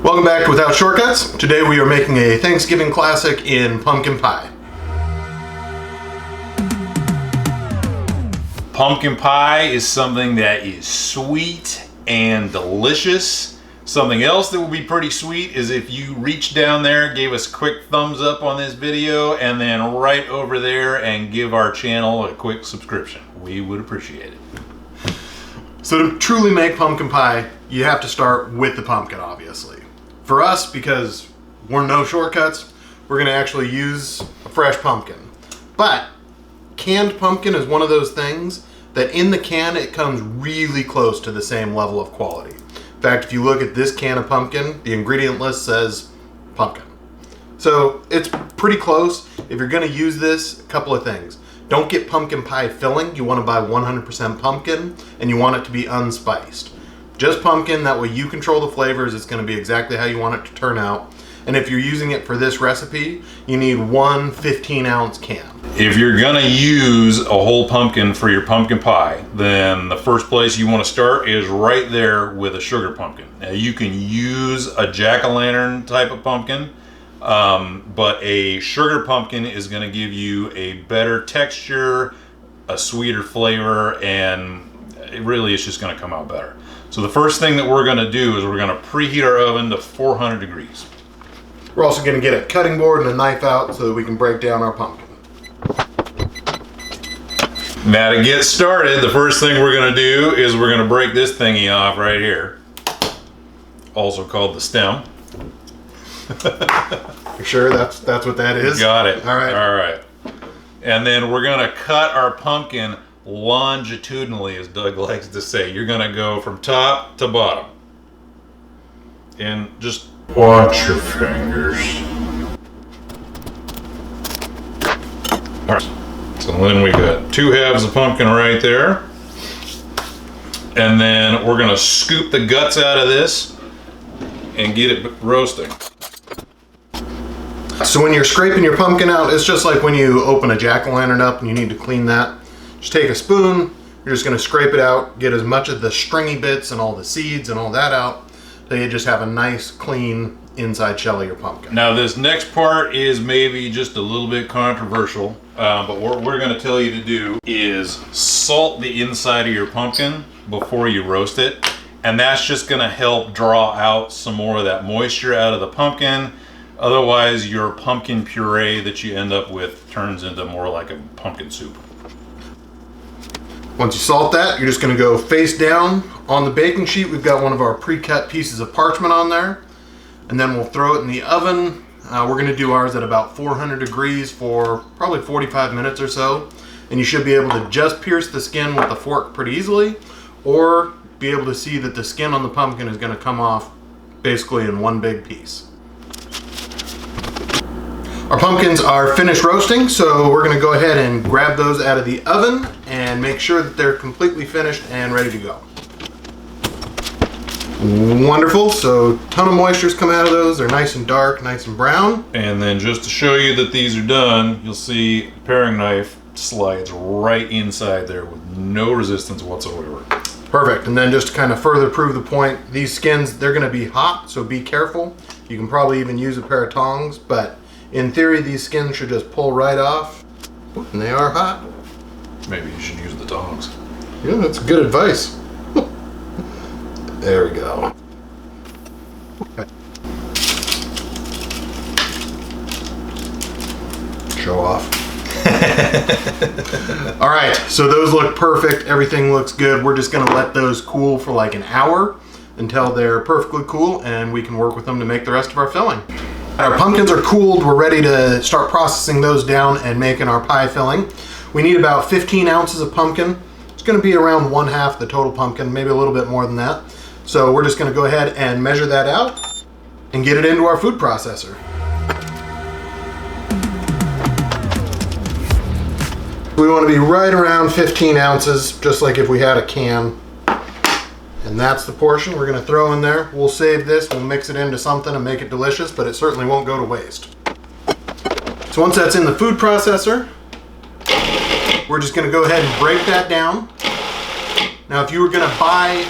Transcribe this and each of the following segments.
Welcome back to Without Shortcuts. Today we are making a Thanksgiving classic in pumpkin pie. Pumpkin pie is something that is sweet and delicious. Something else that would be pretty sweet is if you reach down there, gave us a quick thumbs up on this video, and then right over there and give our channel a quick subscription. We would appreciate it. So to truly make pumpkin pie, you have to start with the pumpkin, obviously. For us, because we're no shortcuts, we're going to actually use a fresh pumpkin. But canned pumpkin is one of those things that in the can it comes really close to the same level of quality. In fact, if you look at this can of pumpkin, the ingredient list says pumpkin. So it's pretty close. If you're going to use this, a couple of things. Don't get pumpkin pie filling. You want to buy 100% pumpkin, and you want it to be unspiced. Just pumpkin, that way you control the flavors. It's going to be exactly how you want it to turn out. And if you're using it for this recipe, you need one 15-ounce can. If you're gonna use a whole pumpkin for your pumpkin pie, then the first place you want to start is right there with a sugar pumpkin. Now you can use a jack-o'-lantern type of pumpkin, but a sugar pumpkin is going to give you a better texture, a sweeter flavor, and it really is just going to come out better. So the first thing that we're going to do is we're going to preheat our oven to 400 degrees. We're also going to get a cutting board and a knife out so that we can break down our pumpkin. Now to get started, the first thing we're going to do is we're going to break this thingy off right here, also called the stem. You sure that's what that is? Got it. All right. All right. And then we're going to cut our pumpkin longitudinally, as Doug likes to say. You're going to go from top to bottom. And just watch your fingers. All right. So then we got 2 halves of pumpkin right there. And then we're going to scoop the guts out of this and get it roasting. So when you're scraping your pumpkin out, it's just like when you open a jack-o'-lantern up and you need to clean that. Just take a spoon, you're just going to scrape it out, get as much of the stringy bits and all the seeds and all that out, so you just have a nice, clean inside shell of your pumpkin. Now this next part is maybe just a little bit controversial, but what we're going to tell you to do is salt the inside of your pumpkin before you roast it, and that's just going to help draw out some more of that moisture out of the pumpkin. Otherwise, your pumpkin puree that you end up with turns into more like a pumpkin soup. Once you salt that, you're just going to go face down on the baking sheet. We've got one of our pre-cut pieces of parchment on there, and then we'll throw it in the oven. We're going to do ours at about 400 degrees for probably 45 minutes or so, and you should be able to just pierce the skin with a fork pretty easily, or be able to see that the skin on the pumpkin is going to come off basically in one big piece. Our pumpkins are finished roasting, so we're going to go ahead and grab those out of the oven and make sure that they're completely finished and ready to go. Wonderful, so a ton of moisture's come out of those. They're nice and dark, nice and brown. And then just to show you that these are done, you'll see the paring knife slides right inside there with no resistance whatsoever. Perfect, and then just to kind of further prove the point, these skins, they're going to be hot, so be careful. You can probably even use a pair of tongs, but in theory, these skins should just pull right off, and they are hot. Maybe you should use the tongs. Yeah, that's good advice. There we go. Show off. All right, so those look perfect. Everything looks good. We're just going to let those cool for like an hour until they're perfectly cool, and we can work with them to make the rest of our filling. Our pumpkins are cooled. We're ready to start processing those down and making our pie filling. We need about 15 ounces of pumpkin. It's going to be around 1/2 the total pumpkin, maybe a little bit more than that. So we're just going to go ahead and measure that out and get it into our food processor. We want to be right around 15 ounces, just like if we had a can. And that's the portion we're going to throw in there. We'll save this, we'll mix it into something and make it delicious, but it certainly won't go to waste. So once that's in the food processor, we're just going to go ahead and break that down. Now if you were going to buy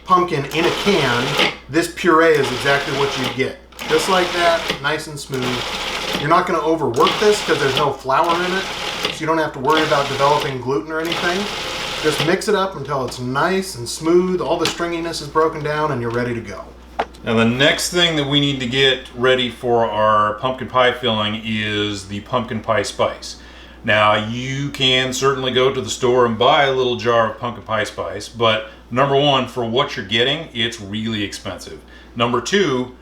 pumpkin in a can, this puree is exactly what you get. Just like that, nice and smooth. You're not going to overwork this because there's no flour in it, so you don't have to worry about developing gluten or anything. Just mix it up until it's nice and smooth, all the stringiness is broken down, and you're ready to go. Now the next thing that we need to get ready for our pumpkin pie filling is the pumpkin pie spice. Now you can certainly go to the store and buy a little jar of pumpkin pie spice, but number one, for what you're getting, it's really expensive. Number two,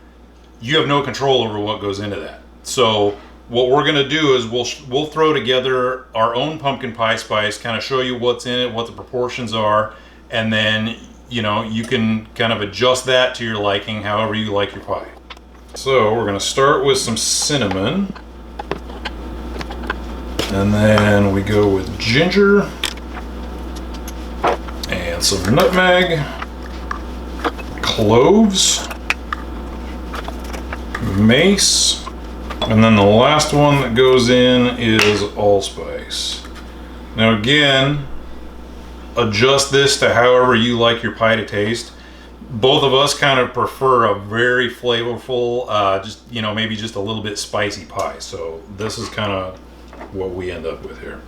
you have no control over what goes into that. So what we're gonna do is we'll throw together our own pumpkin pie spice, kind of show you what's in it, what the proportions are, and then you can kind of adjust that to your liking, however you like your pie. So we're gonna start with some cinnamon, and then we go with ginger and some nutmeg, cloves, mace, and then the last one that goes in is allspice. Now again, adjust this to however you like your pie to taste. Both of us kind of prefer a very flavorful, maybe just a little bit spicy pie. So this is kind of what we end up with here.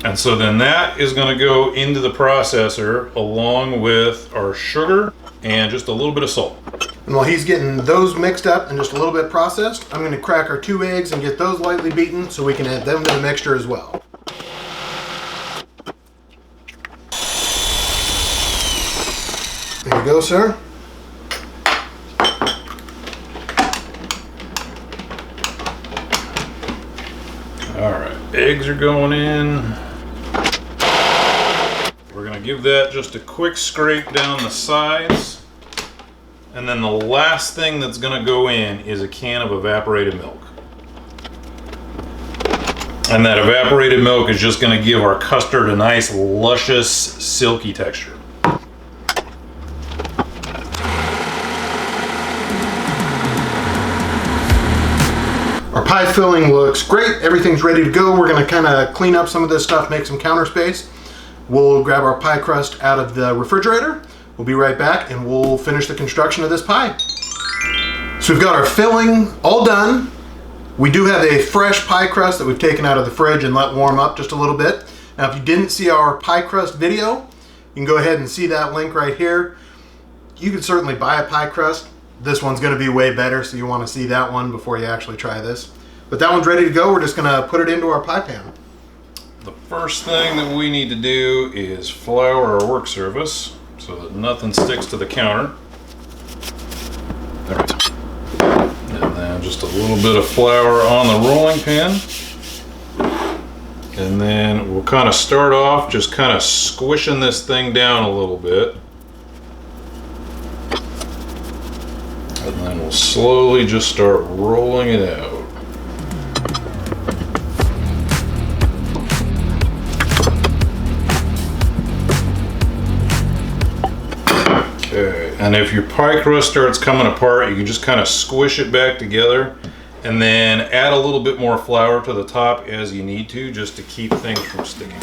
And so then that is going to go into the processor along with our sugar and just a little bit of salt. And while he's getting those mixed up and just a little bit processed, I'm going to crack our 2 eggs and get those lightly beaten so we can add them to the mixture as well. There you go, sir. All right, eggs are going in. We're gonna give that just a quick scrape down the sides. And then the last thing that's gonna go in is a can of evaporated milk. And that evaporated milk is just gonna give our custard a nice, luscious, silky texture. Our pie filling looks great. Everything's ready to go. We're going to kind of clean up some of this stuff, make some counter space. We'll grab our pie crust out of the refrigerator. We'll be right back and we'll finish the construction of this pie. So we've got our filling all done. We do have a fresh pie crust that we've taken out of the fridge and let warm up just a little bit. Now, if you didn't see our pie crust video, you can go ahead and see that link right here. You can certainly buy a pie crust. This one's going to be way better, so you want to see that one before you actually try this. But that one's ready to go. We're just going to put it into our pie pan. The first thing that we need to do is flour our work surface so that nothing sticks to the counter. There we go. And then just a little bit of flour on the rolling pin. And then we'll kind of start off just kind of squishing this thing down a little bit. And then we'll slowly just start rolling it out. Okay, and if your pie crust starts coming apart, you can just kind of squish it back together and then add a little bit more flour to the top as you need to, just to keep things from sticking.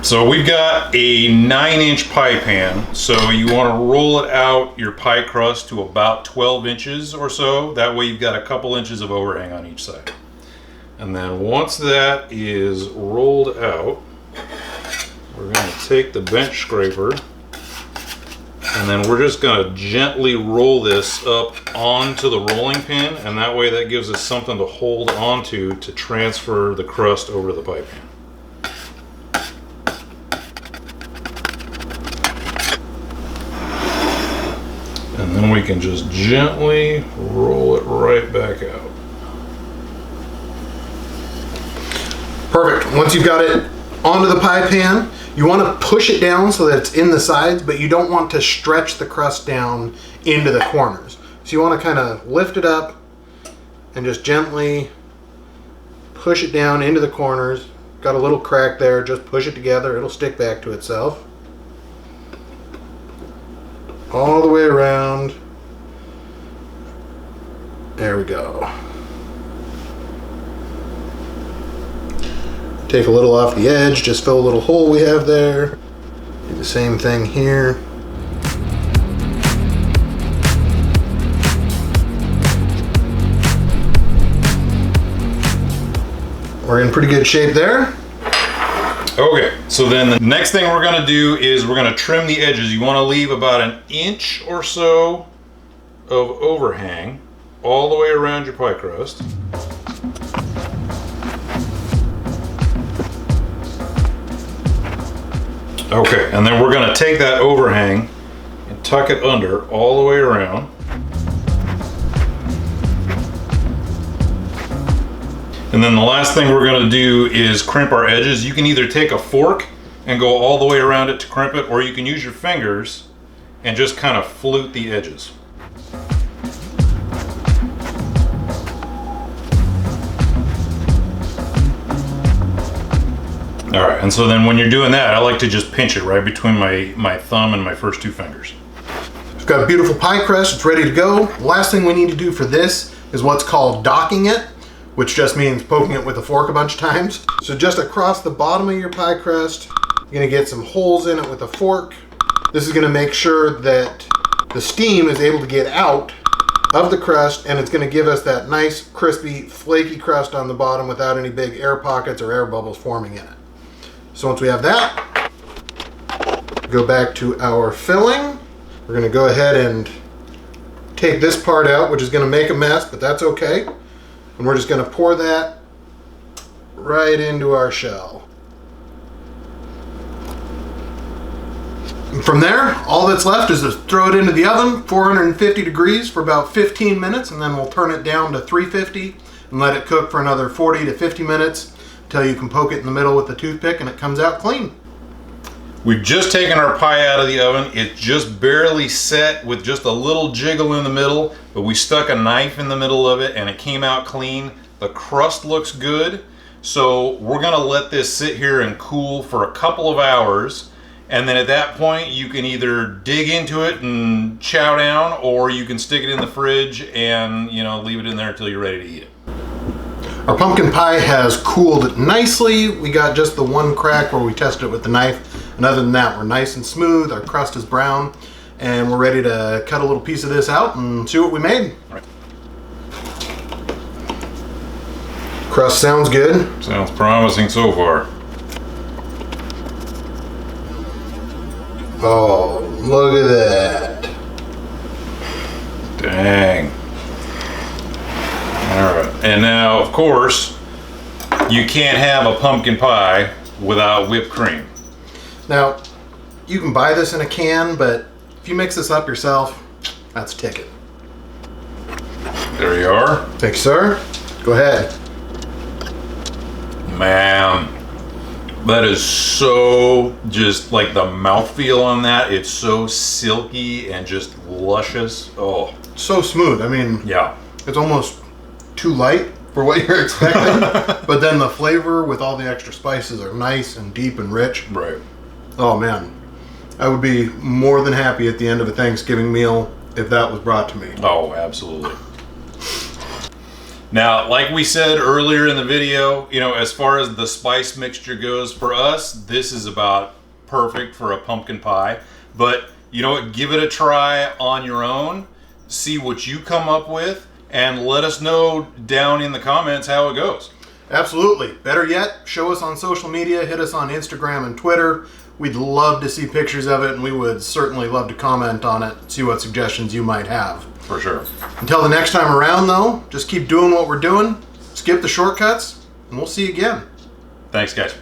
So we've got a 9-inch pie pan, so you want to roll it out your pie crust to about 12 inches or so. That way you've got a couple inches of overhang on each side. And then once that is rolled out, we're going to take the bench scraper and then we're just going to gently roll this up onto the rolling pin, and that way that gives us something to hold onto to transfer the crust over the pie pan. And then we can just gently roll it right back out. Perfect. Once you've got it onto the pie pan, you want to push it down so that it's in the sides, but you don't want to stretch the crust down into the corners. So you want to kind of lift it up and just gently push it down into the corners. Got a little crack there, just push it together, it'll stick back to itself. All the way around. There we go. Take a little off the edge, just fill a little hole we have there. Do the same thing here. We're in pretty good shape there. Okay, so then the next thing we're gonna do is we're gonna trim the edges. You wanna leave about an inch or so of overhang all the way around your pie crust. Okay, and then we're gonna take that overhang and tuck it under all the way around. And then the last thing we're gonna do is crimp our edges. You can either take a fork and go all the way around it to crimp it, or you can use your fingers and just kind of flute the edges. All right, and so then when you're doing that, I like to just pinch it right between my thumb and my first two fingers. We've got a beautiful pie crust, it's ready to go. The last thing we need to do for this is what's called docking it, which just means poking it with a fork a bunch of times. So just across the bottom of your pie crust, you're gonna get some holes in it with a fork. This is gonna make sure that the steam is able to get out of the crust, and it's gonna give us that nice, crispy, flaky crust on the bottom without any big air pockets or air bubbles forming in it. So once we have that, go back to our filling. We're gonna go ahead and take this part out, which is gonna make a mess, but that's okay. And we're just gonna pour that right into our shell. And from there, all that's left is to throw it into the oven, 450 degrees for about 15 minutes, and then we'll turn it down to 350 and let it cook for another 40 to 50 minutes until you can poke it in the middle with a toothpick and it comes out clean. We've just taken our pie out of the oven. It's just barely set with just a little jiggle in the middle, but we stuck a knife in the middle of it and it came out clean. The crust looks good. So we're gonna let this sit here and cool for a couple of hours. And then at that point, you can either dig into it and chow down, or you can stick it in the fridge and, you know, leave it in there until you're ready to eat it. Our pumpkin pie has cooled nicely. We got just the one crack where we tested it with the knife. And other than that, we're nice and smooth. Our crust is brown. And we're ready to cut a little piece of this out and see what we made. Right. Crust sounds good. Sounds promising so far. Oh, look at that. Dang. All right. And now, of course, you can't have a pumpkin pie without whipped cream. Now, you can buy this in a can, but if you mix this up yourself, that's a ticket. There you are. Thank you, sir. Go ahead. Man, that is so, just like the mouthfeel on that, it's so silky and just luscious. Oh. So smooth. I mean, yeah. It's almost too light for what you're expecting. But then the flavor with all the extra spices are nice and deep and rich. Right. Oh man, I would be more than happy at the end of a Thanksgiving meal if that was brought to me. Oh, absolutely. Now, like we said earlier in the video, you know, as far as the spice mixture goes, for us, this is about perfect for a pumpkin pie. But, you know what, give it a try on your own, see what you come up with, and let us know down in the comments how it goes. Absolutely. Better yet, show us on social media, hit us on Instagram and Twitter. We'd love to see pictures of it, and we would certainly love to comment on it, see what suggestions you might have. For sure. Until the next time around, though, just keep doing what we're doing, skip the shortcuts, and we'll see you again. Thanks, guys.